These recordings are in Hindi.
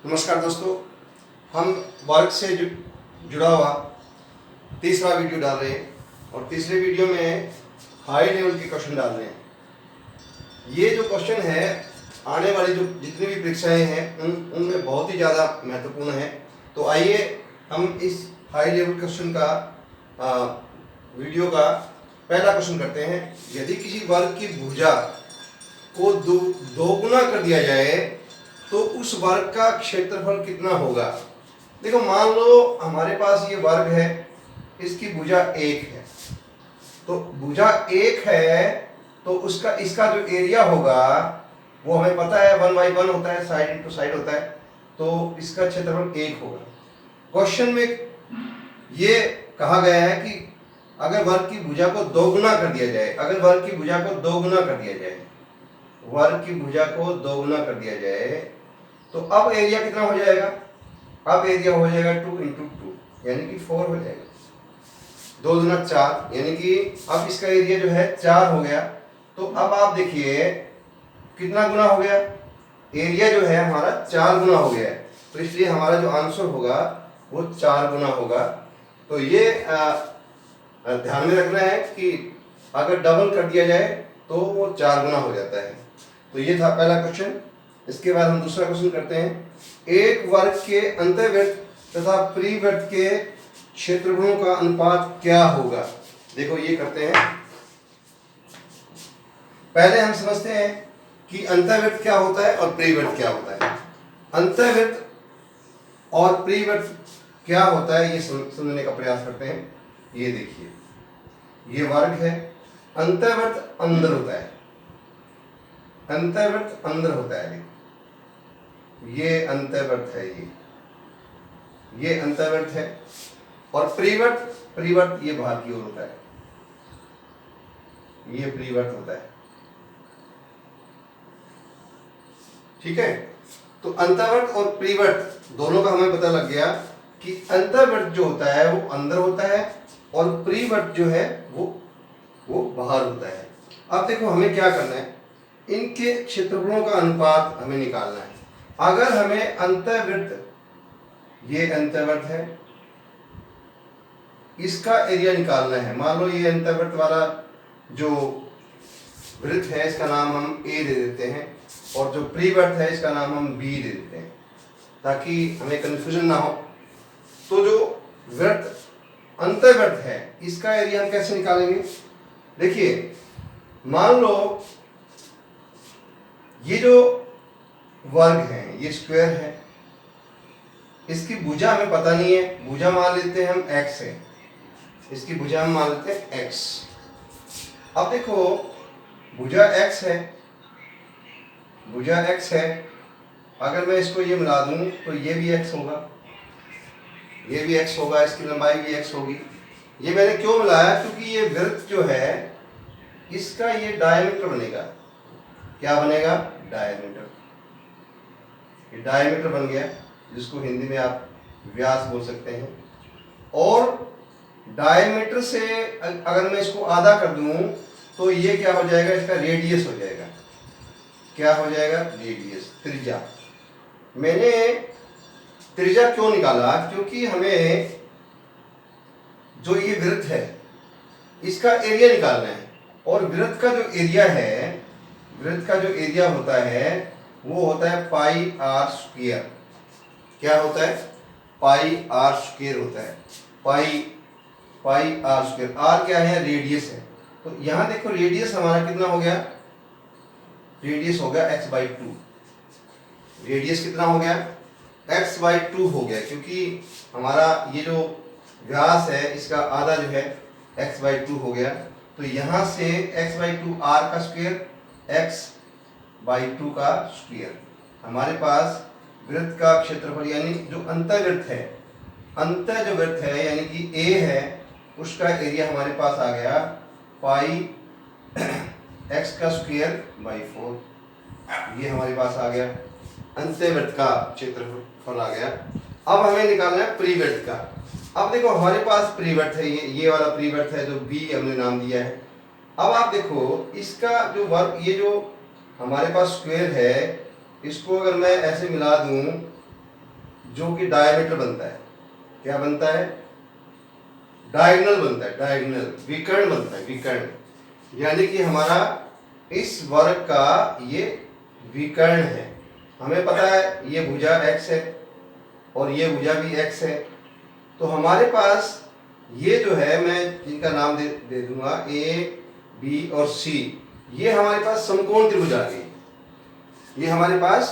नमस्कार दोस्तों, हम वर्क से जुड़ा हुआ तीसरा वीडियो डाल रहे हैं और तीसरे वीडियो में हाई लेवल के क्वेश्चन डाल रहे हैं। ये जो क्वेश्चन है आने वाली जो जितनी भी परीक्षाएं हैं उनमें बहुत ही ज़्यादा महत्वपूर्ण है। तो आइए हम इस हाई लेवल क्वेश्चन का वीडियो का पहला क्वेश्चन करते हैं। यदि किसी वर्ग की भुजा को दोगुना कर दिया जाए तो उस वर्ग का क्षेत्रफल कितना होगा। देखो, मान लो हमारे पास ये वर्ग है, इसकी भुजा 1 है, तो भुजा 1 है तो इसका जो एरिया होगा वो हमें पता है 1/1 होता है, साइड इनटू साइड होता है, तो इसका क्षेत्रफल 1 होगा। क्वेश्चन में ये कहा गया है कि अगर वर्ग की भुजा को दोगुना कर दिया जाए, तो अब एरिया कितना हो जाएगा। अब एरिया हो जाएगा 2 × 2 यानी कि 4 हो जाएगा। 2 दूना 4 यानी कि अब इसका एरिया जो है 4 हो गया। तो अब आप देखिए कितना गुना हो गया, एरिया जो है हमारा 4 गुना हो गया है, तो इसलिए हमारा जो आंसर होगा वो 4 गुना होगा। तो ये ध्यान में रखना है कि अगर डबल कर दिया जाए तो वो 4 गुना हो जाता है। तो ये था पहला क्वेश्चन। इसके बाद हम दूसरा क्वेश्चन करते हैं। एक वर्ग के अंतर्वृत्त तथा परिवृत्त के क्षेत्रफलों का अनुपात क्या होगा। देखो ये करते हैं, पहले हम समझते हैं कि अंतर्वृत्त क्या होता है और परिवृत्त क्या होता है। अंतर्वृत्त और परिवृत्त क्या होता है ये समझने का प्रयास करते हैं। ये देखिए, ये वर्ग है, अंतर्वृत्त अंदर होता है, अंतर्वृत्त अंदर होता है, ये अंतर्वृत्त है, ये अंतर्वृत्त है। और परिवृत्त ये बाहर की ओर होता है, ये परिवृत्त होता है। ठीक है, तो अंतर्वृत्त और परिवृत्त दोनों का हमें पता लग गया कि अंतर्वृत्त जो होता है वो अंदर होता है और परिवृत्त जो है वो बाहर होता है। अब देखो हमें क्या करना है, इनके क्षेत्रफलों का अनुपात हमें निकालना है। अगर हमें अंतर्वृत्त, ये अंतर्वृत्त है, इसका एरिया निकालना है। मान लो ये अंतर्वृत्त वाला जो वृत्त है इसका नाम हम ए दे देते हैं और जो परिवृत्त है इसका नाम हम बी दे देते हैं ताकि हमें कंफ्यूजन ना हो। तो जो वृत्त अंतर्वृत्त है इसका एरिया हम कैसे निकालेंगे। देखिए, मान लो ये जो वर्ग है ये स्क्वायर है, इसकी भुजा हमें पता नहीं है, भुजा मान लेते हैं हम x है, इसकी भुजा हम मान लेते हैं x। अब देखो भुजा x है, भुजा x है, अगर मैं इसको ये मिला दूं तो ये भी x होगा, ये भी x होगा, इसकी लंबाई भी x होगी। ये मैंने क्यों मिलाया, क्योंकि ये वृत्त जो है इसका ये डायमीटर बनेगा। क्या बनेगा, डायमीटर। ये डायमीटर बन गया, जिसको हिंदी में आप व्यास बोल सकते हैं। और डायमीटर से अगर मैं इसको आधा कर दूं तो ये क्या हो जाएगा, इसका रेडियस हो जाएगा। क्या हो जाएगा, रेडियस, त्रिज्या। मैंने त्रिज्या क्यों निकाला, क्योंकि हमें जो ये वृत्त है इसका एरिया निकालना है और वृत्त का जो एरिया है, वृत्त का जो एरिया होता है वो होता है पाई आर स्क्वायर। क्या होता है, पाई आर स्क्वायर होता है, पाई आर स्क्वायर। आर क्या है, रेडियस है। तो यहां देखो रेडियस हमारा कितना हो गया, रेडियस हो गया x/2। रेडियस कितना हो गया, x/2 हो गया, क्योंकि हमारा ये जो व्यास है इसका आधा जो है x/2 हो गया। तो यहां से x/2 r का स्क्वायर, x/2 का स्क्वायर। हमारे पास वृत्त का क्षेत्रफल यानी जो अंतर्वृत्त है, अंतर जो वृत्त है यानी कि a है, उसका एरिया हमारे पास आ गया पाई x का स्क्वायर बाई 4। ये हमारे पास आ गया अंतर्वृत्त का क्षेत्रफल आ गया। अब हमें निकालना है परिवृत्त का। अब देखो हमारे पास परिवृत्त है, ये वाला परिवृत्त है जो b हमने नाम दिया है। अब आप देखो इसका जो वर्ग, ये जो हमारे पास स्क्वायर है, इसको अगर मैं ऐसे मिला दूं जो कि डायमीटर बनता है। क्या बनता है? डायगोनल बनता है, डायगोनल विकर्ण बनता है, विकर्ण। यानी कि हमारा इस वर्ग का ये विकर्ण है। हमें पता है ये भुजा x है और ये भुजा भी x है। तो हमारे पास ये जो है, मैं इनका नाम दे दूंगा A, B और C। ये हमारे पास समकोण त्रिभुज आ गई। ये हमारे पास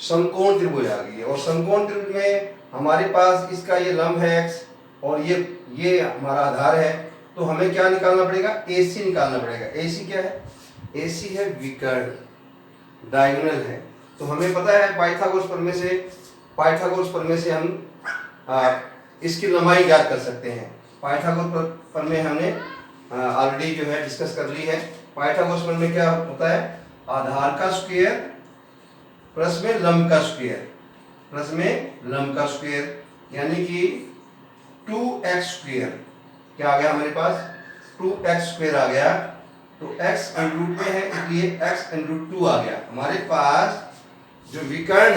समकोण त्रिभुज आ गई है। और समकोण त्रिभुज में हमारे पास इसका ये लंब है x और ये हमारा आधार है। तो हमें क्या निकालना पड़ेगा? AC निकालना पड़ेगा। AC क्या है? AC है विकर्ण, डायगोनल है। तो हमें पता है पाइथागोरस प्रमेय से हम इसकी लंबाई ज्ञात कर सकते हैं। पाइथागोरस प्रमेय हमने ऑलरेडी जो है डिस्कस कर ली है। पाइथागोरस प्रमेय क्या होता है? आधार का स्क्वायर प्लस में लंब का स्क्वायर, प्लस में लंब का स्क्वायर, यानी कि 2x स्क्वायर। क्या आ गया हमारे पास? 2x स्क्वायर आ गया। तो x √2 में है इसलिए x √2 आ गया। हमारे पास जो विकर्ण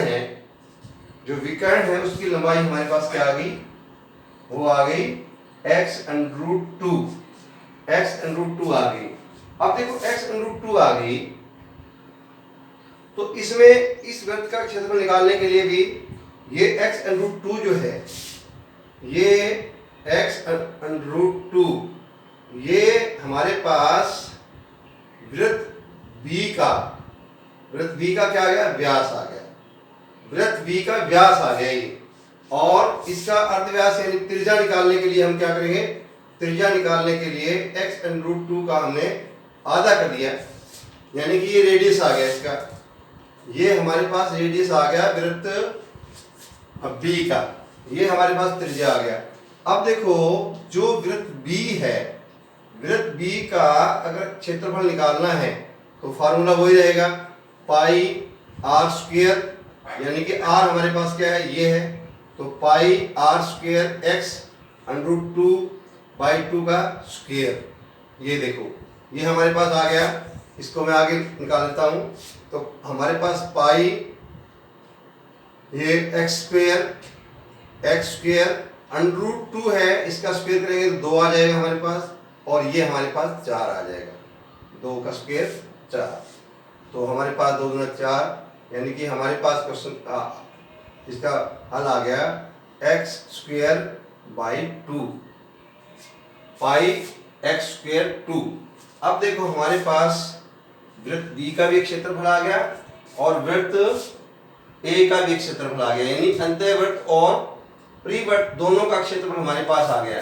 है उसकी लंबाई हमारे पास क्या आ गई? वो आ गई x √2, x √2 आ गई। अब देखो x √2 आ गई, तो इसमें इस वृत्त का क्षेत्रफल निकालने के लिए भी ये x √2 जो है, ये x √2 ये हमारे पास वृत्त B का क्या आ गया? व्यास आ गया। वृत्त B का व्यास आ गया ये। और इसका अर्धव्यास यानी त्रिज्या निकालने के लिए हम क्या करेंगे? त्रिज्या निकालने के लिए x √2 का हमने आधा कर दिया, यानी कि ये रेडियस आ गया इसका। ये हमारे पास रेडियस आ गया वृत्त B का। ये हमारे पास त्रिज्या आ गया। अब देखो जो वृत्त B है, वृत्त B का अगर क्षेत्रफल निकालना है तो फार्मूला वही रहेगा, पाई r स्क्वायर, यानी कि r हमारे पास क्या है? ये है। तो पाई r स्क्वायर x √2/2 का स्क्वायर। ये देखो ये हमारे पास आ गया। इसको मैं आगे निकाल लेता हूँ। तो हमारे पास पाई ये x स्क्वायर √2 है, इसका स्क्वायर करेंगे तो 2 आ जाएगा हमारे पास, और ये हमारे पास 4 आ जाएगा। 2 का स्क्वायर 4। तो हमारे पास 2 दूना 4, यानी कि हमारे पास क्वेश्चन इसका हल आ गया x square by 2, pi x square 2। अब देखो हमारे पास वृत्त B का भी क्षेत्रफल आ गया और वृत्त A का भी क्षेत्रफल आ गया, यानी अंतःवृत्त और परिवृत्त दोनों का क्षेत्रफल हमारे पास आ गया।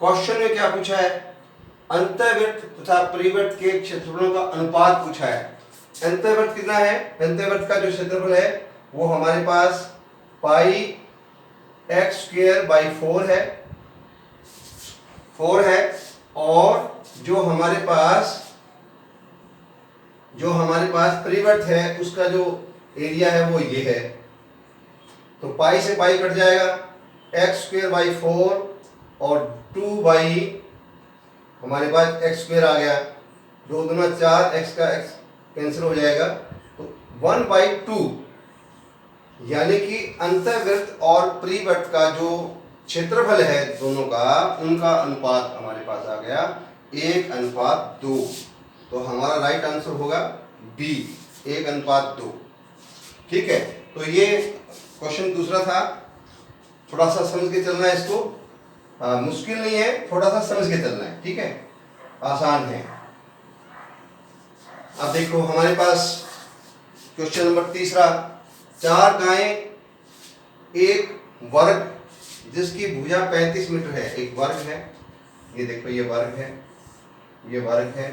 क्वेश्चन में क्या पूछा है? अंतःवृत्त तथा परिवृत्त के क्षेत्रफलों का अनुपात पूछा है। अंतःवृत्त कितना है? अंतःवृत्त का जो क्षेत्रफल है वो हमारे पास पाई x स्क्वायर बाई 4 है, और जो हमारे पास परिवृत्त है उसका जो एरिया है वो ये है। तो पाई से पाई कट जाएगा, x स्क्वायर बाई 4 और 2 बाई हमारे पास x स्क्वायर आ गया। 2 दूना 4, x का x कैंसिल हो जाएगा, तो 1/2, यानी कि अंतःवृत्त और परिवृत्त का जो क्षेत्रफल है दोनों का, उनका अनुपात हमारे पास आ गया 1:2। तो हमारा राइट आंसर होगा B, 1:2। ठीक है। तो ये क्वेश्चन दूसरा था। थोड़ा सा समझ के चलना है इसको, मुश्किल नहीं है, थोड़ा सा समझ के चलना है। ठीक है, आसान है। अब देखो हमारे पास क्वेश्चन नंबर तीसरा, 4 गायें एक वर्ग जिसकी भुजा 35 मीटर है, एक वर्ग है, ये देखो ये वर्ग है, ये वर्ग है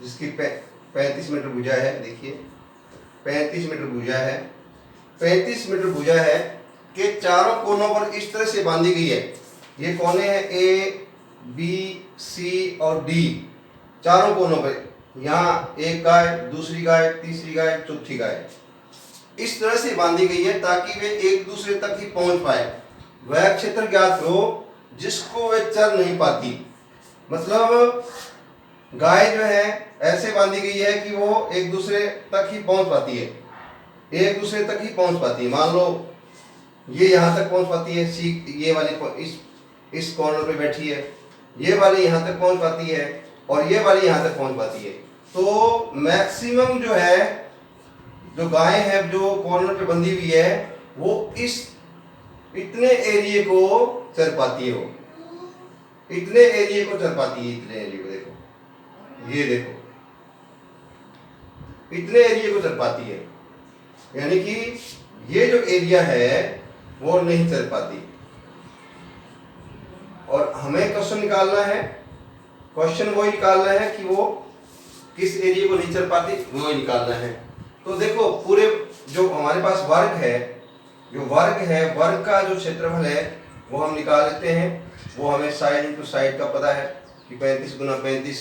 जिसकी 35 मीटर भुजा है। देखिए 35 मीटर भुजा है, 35 मीटर भुजा है के चारों कोनों पर इस तरह से बांधी गई है। ये कोने हैं A, B, C और D, चारों कोनों पर। यहाँ एक गाय, दूसरी गाय, तीसरी गाय, चौथी गाय इस तरह से बांधी गई है ताकि वे एक दूसरे तक ही पहुंच पाए। वह क्षेत्र ज्ञात करो जिसको वे चर नहीं पाती। मतलब गाय जो है ऐसे बांधी गई है कि वो एक दूसरे तक ही पहुंच पाती है, एक दूसरे तक ही पहुंच पाती है। मान लो ये यहाँ तक पहुँच पाती है, सी ये वाली इस कॉर्नर पे बैठी है, ये वाली यहाँ तक पहुँच पाती है और ये वाली यहाँ तक पहुँच पाती है। तो मैक्सिमम जो है, जो गाय है जो कॉर्नर पे बंधी हुई है, वो इतने एरिया को चर पाती है, वो इतने एरिया को चर पाती है, इतने एरिया को देखो, ये देखो, इतने एरिया को चर पाती है। यानी कि ये जो एरिया है वो नहीं चल पाती। और हमें क्वेश्चन निकालना है, क्वेश्चन वो निकालना है कि वो किस एरिया को नहीं चल पाती, वो निकालना है। तो देखो पूरे जो हमारे पास वर्ग है, जो वर्ग है, वर्ग का जो क्षेत्रफल है वो हम निकाल लेते हैं। वो हमें साइड इनटू साइड का पता है कि 35 गुना 35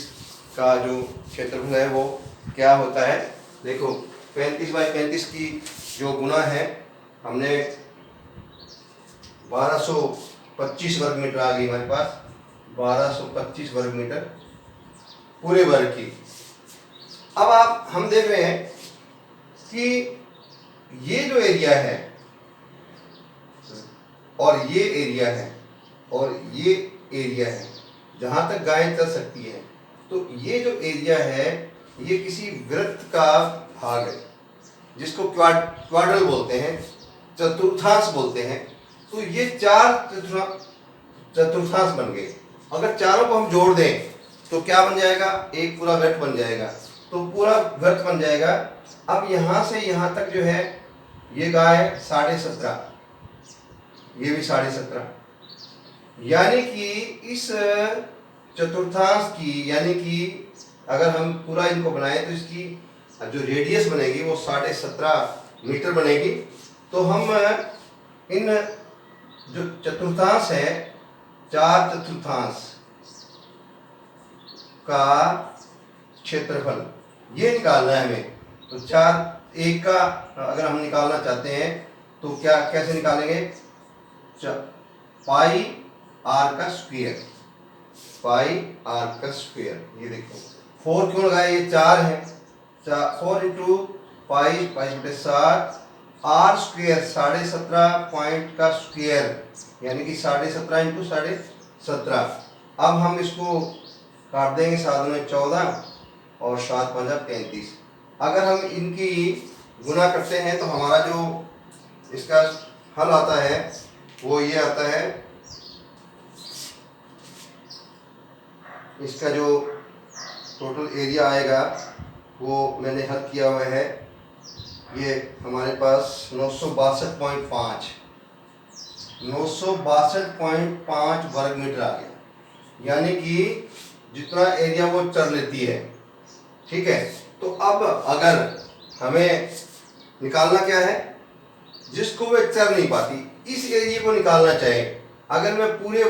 का जो क्षेत्रफल है वो क्या होता है। देखो 35 बाई 35 की जो गुना है, हमने 1225 वर्ग मीटर आ गई हमारे पास, 1225 वर्ग मीटर पूरे वर्ग की। अब हम देख रहे हैं कि ये जो एरिया है और ये एरिया है और ये एरिया है जहां तक गाय चल सकती है, तो ये जो एरिया है ये किसी वृत्त का भाग है जिसको क्वाड्रल बोलते हैं, चतुर्थांश बोलते हैं। तो ये 4 चतुर्थांश बन गए। अगर चारों को हम जोड़ दें तो क्या बन जाएगा, एक पूरा वृत्त बन जाएगा। तो पूरा वृत्त बन जाएगा। अब यहाँ से यहाँ तक जो है ये गाय 17.5, ये भी 17.5, यानी कि इस चतुर्थांश की, यानी कि अगर हम पूरा इनको बनाए तो इसकी जो रेडियस बनेगी वो 17.5 मीटर बनेगी। तो हम इन जो चतुर्थांश है, 4 चतुर्थांश का क्षेत्रफल ये निकालना है हमें। तो 4 का अगर हम निकालना चाहते हैं तो क्या कैसे निकालेंगे, पाई आर का स्क्वायर, पाई आर का स्क्वायर। ये देखो 4 क्यों लगाए, ये 4 है, 4 into pi 7 R square 17.5 point का स्क्वायर, यानी कि 17.5 इंटू 17.5। अब हम इसको काट देंगे, 7 में 14 और 7 5 35। अगर हम इनकी गुना करते हैं तो हमारा जो इसका हल आता है वो ये आता है, इसका जो टोटल एरिया आएगा वो मैंने हल किया हुआ है। ये हमारे पास 962.5 वर्ग मीटर आ गया, यानी कि जितना एरिया वो चर लेती है। ठीक है, तो अब अगर हमें निकालना क्या है, जिसको वे चर नहीं पाती, इस एरिया को निकालना चाहे, अगर मैं पूरे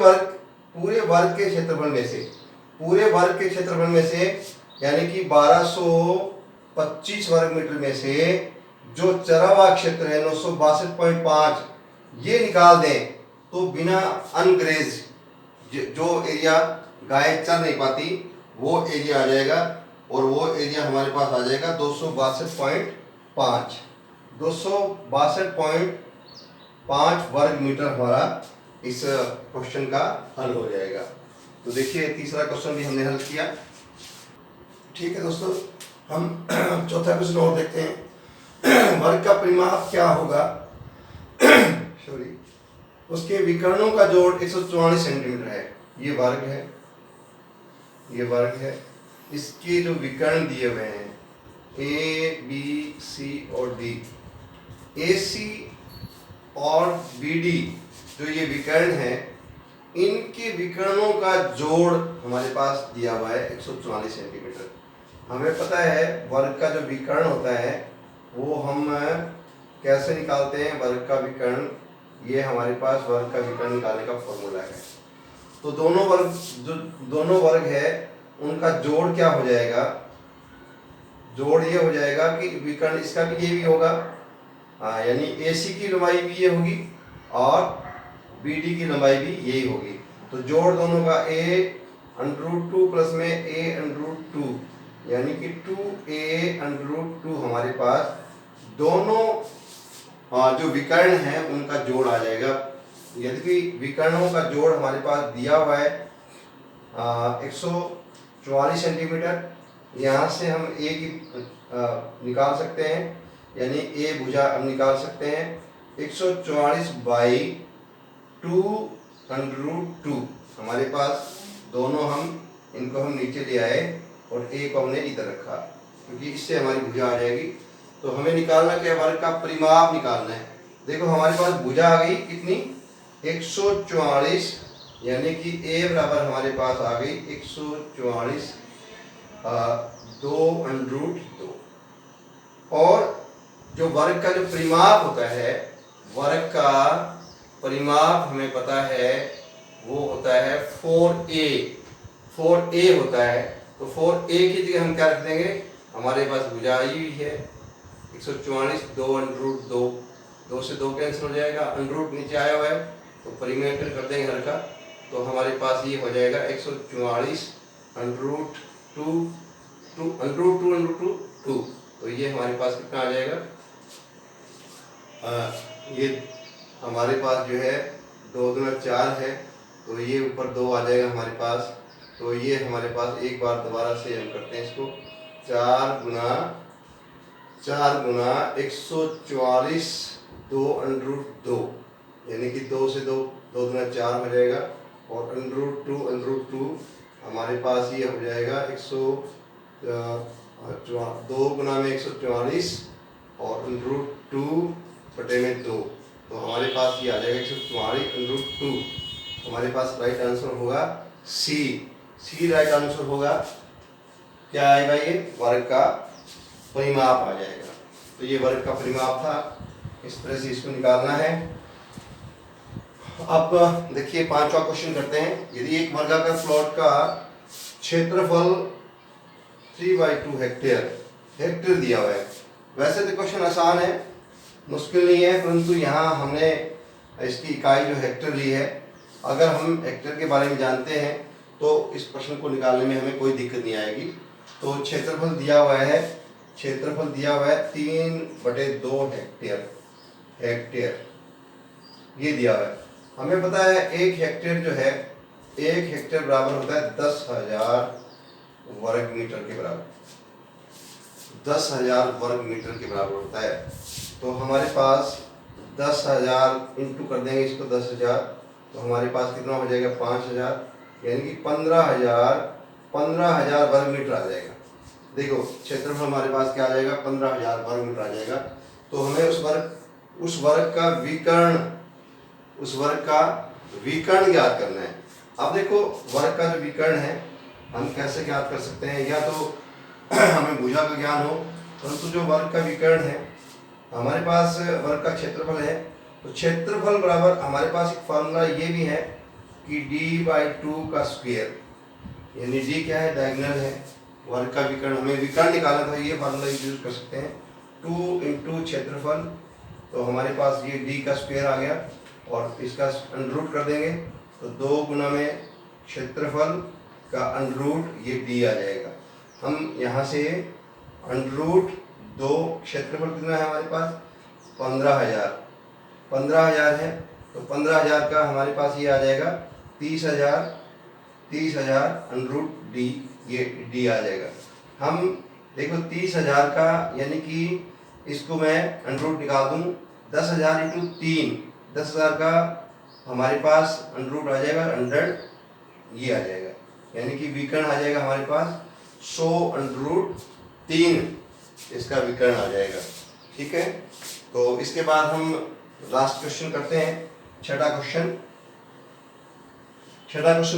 वर्ग के क्षेत्रफल में से, पूरे वर्ग के क्षेत्रफल में से, यानी कि 1225 वर्ग मीटर में से जो चरा हुआ क्षेत्र है 962.5 ये निकाल दें, तो बिना अनग्रेज जो एरिया गाय चल नहीं पाती वो एरिया आ जाएगा, और वो एरिया हमारे पास आ जाएगा 262.5 वर्ग मीटर हमारा इस क्वेश्चन का हल हो जाएगा। तो देखिए तीसरा क्वेश्चन भी हमने हल किया। ठीक है दोस्तों, हम चौथा क्वेश्चन और देखते हैं। वर्ग का परिमाप क्या होगा, सॉरी, उसके विकर्णों का जोड़ 144 सेंटीमीटर है। ये वर्ग है, ये वर्ग है। इसके जो विकर्ण दिए हुए हैं ए बी सी और डी, ए सी और बी डी जो ये विकर्ण है, इनके विकर्णों का जोड़ हमारे पास दिया हुआ है 144 सेंटीमीटर। हमें पता है वर्ग का जो विकर्ण होता है वो हम कैसे निकालते हैं, वर्ग का विकर्ण, ये हमारे पास वर्ग का विकर्ण निकालने का फॉर्मूला है। तो दोनों वर्ग है उनका जोड़ क्या हो जाएगा, जोड़ ये हो जाएगा कि विकर्ण इसका भी ये भी होगा, यानी AC की लंबाई भी ये होगी और BD की लंबाई भी यही होगी। तो जोड़ दोनों का a√2 प्लस में a√2, यानी कि 2a√2 हमारे पास दोनों जो विकर्ण है उनका जोड़ आ जाएगा। यदि विकर्णों का जोड़ हमारे पास दिया हुआ है 144 सेंटीमीटर, यहाँ से हम ए की निकाल सकते हैं, यानी ए भुजा हम निकाल सकते हैं 144 बाई 2√2। हमारे पास दोनों इनको हम नीचे ले आए और ए को हमने इधर रखा, क्योंकि इससे हमारी भुजा आ जाएगी। तो हमें निकालना क्या, वर्ग का परिमाप निकालना है। देखो हमारे पास भुजा आ गई कितनी, 144, यानी कि ए बराबर हमारे पास आ गई 144 2√2। और जो वर्ग का जो परिमाप होता है, वर्ग का परिमाप हमें पता है वो होता है 4a। 4a होता है, तो 4a की जगह हम क्या रख देंगे, हमारे पास भुजा आई हुई है 144 2√2, 2 से 2 कैंसिल हो जाएगा, अंडरूट नीचे आया हुआ है तो परिमेटर कर देंगे हर का, तो हमारे पास ये हो जाएगा 144 √2 तो ये हमारे पास कितना आ जाएगा, ये हमारे पास जो है 2 दूना 4 है, तो ये ऊपर 2 आ जाएगा हमारे पास। तो ये हमारे पास एक बार दोबारा से हम करते हैं इसको, 4 गुना 144 2√2, यानी कि 2 से 2 दूना 4 हो जाएगा, और √2 हमारे पास ये हो जाएगा 2 गुना में 144 और √2 बटे में 2, तो हमारे पास ये आ जाएगा 144 √2। हमारे पास राइट आंसर होगा सी राइट आंसर होगा। क्या आएगा, ये वर्ग का परिमाप आ जाएगा। तो ये वर्ग का परिमाप था, इस तरह से इसको निकालना है। अब देखिए पांचवा क्वेश्चन करते हैं। यदि एक वर्गाकार प्लॉट का क्षेत्रफल 3/2 हेक्टेयर दिया हुआ है, वैसे तो क्वेश्चन आसान है, मुश्किल नहीं है, परंतु यहाँ हमने इसकी इकाई जो हेक्टेयर ली है। अगर हम हेक्टेयर के बारे में जानते हैं तो इस प्रश्न को निकालने में हमें कोई दिक्कत नहीं आएगी। तो क्षेत्रफल दिया हुआ है 3/2 हेक्टेयर ये दिया हुआ है। हमें पता है एक हेक्टेयर जो है, एक हेक्टेयर बराबर होता है 10,000 वर्ग मीटर के बराबर, 10,000 वर्ग मीटर के बराबर होता है। तो हमारे पास 10,000 इंटू कर देंगे इसको 10,000, तो हमारे पास कितना हो जाएगा 5,000, यानी कि 15,000 वर्ग मीटर आ जाएगा। देखो क्षेत्रफल हमारे पास क्या आ जाएगा, 15,000 वर्ग मीटर आ जाएगा। तो हमें उस वर्ग का विकर्ण ज्ञात करना है। अब देखो वर्ग का जो विकर्ण है हम कैसे ज्ञात कर सकते हैं, या तो हमें भुजा का ज्ञान हो, परंतु जो वर्ग का विकर्ण है, हमारे पास वर्ग का क्षेत्रफल है, तो क्षेत्रफल बराबर हमारे पास एक फार्मूला ये भी है कि d/2 का स्क्वायर, यानी d क्या है, डायगोनल है। वर्ग का विकर्ण, हमें विकर्ण निकालना था, ये फार्मूला यूज कर सकते हैं, 2 इंटू क्षेत्रफल, तो हमारे पास ये d का स्क्वायर आ गया, और इसका अंडररूट कर देंगे तो 2 गुना में क्षेत्रफल का अंडररूट ये d आ जाएगा। हम यहाँ से अंडररूट 2, क्षेत्रफल कितना है हमारे पास 15,000 है, तो 15,000 का हमारे पास ये आ जाएगा 30,000 अंडररूट d, ये d आ जाएगा। हम देखो 30,000 का, यानी कि इसको मैं अंडररूट निकाल दूँ, 10,000 इंटू 3, 10,000 का हमारे पास अंडररूट आ जाएगा 100, ये आ जाएगा, यानी कि विकर्ण आ जाएगा हमारे पास 100 अंडररूट 3, इसका विकर्ण आ जाएगा। ठीक है, तो इसके बाद हम लास्ट क्वेश्चन करते हैं, छठा क्वेश्चन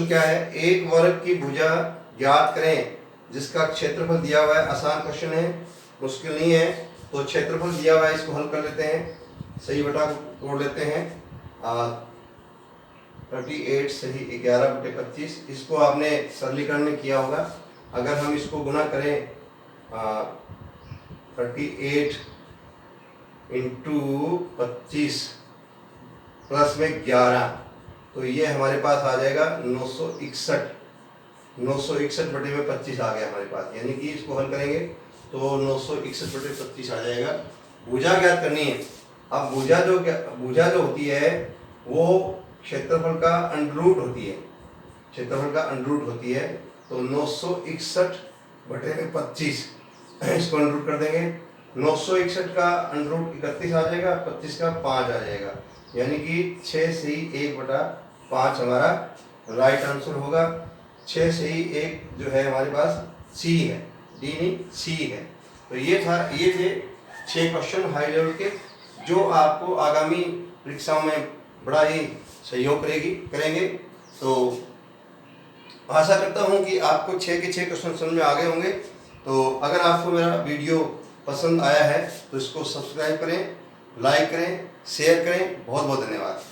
क्या है, एक वर्ग की भुजा ज्ञात करें जिसका क्षेत्रफल दिया हुआ है। आसान क्वेश्चन है, मुश्किल नहीं है। तो क्षेत्रफल दिया हुआ है, इसको हल कर लेते हैं, सही बटा तोड़ लेते हैं, 38 सही 11/25, इसको आपने सरलीकरण में किया होगा। अगर हम इसको गुना करें 38 इंटू 25 प्लस में 11, तो ये हमारे पास आ जाएगा 961/25 आ गया हमारे पास, यानी कि इसको हल करेंगे तो 961/25 आ जाएगा। भुजा ज्ञात करनी है, अब भुजा जो होती है वो क्षेत्रफल का अंडर होती है, क्षेत्रफल का अंडर होती है। तो 961 बटे 25 इसको अंडर कर देंगे। 961 का अंडर 31 आ जाएगा, 25 का 5 आ जाएगा, यानी कि 6 से ही 1/5 हमारा राइट आंसर होगा। 6 से ही 1 जो है हमारे पास सी है, डी नहीं सी है। तो ये थे 6 क्वेश्चन हाई लेवल के, जो आपको आगामी परीक्षाओं में बड़ा ही सहयोग करेंगे। तो आशा करता हूं कि आपको 6 के 6 क्वेश्चन समझ में आ गए होंगे। तो अगर आपको मेरा वीडियो पसंद आया है तो इसको सब्सक्राइब करें, लाइक करें, शेयर करें। बहुत बहुत धन्यवाद।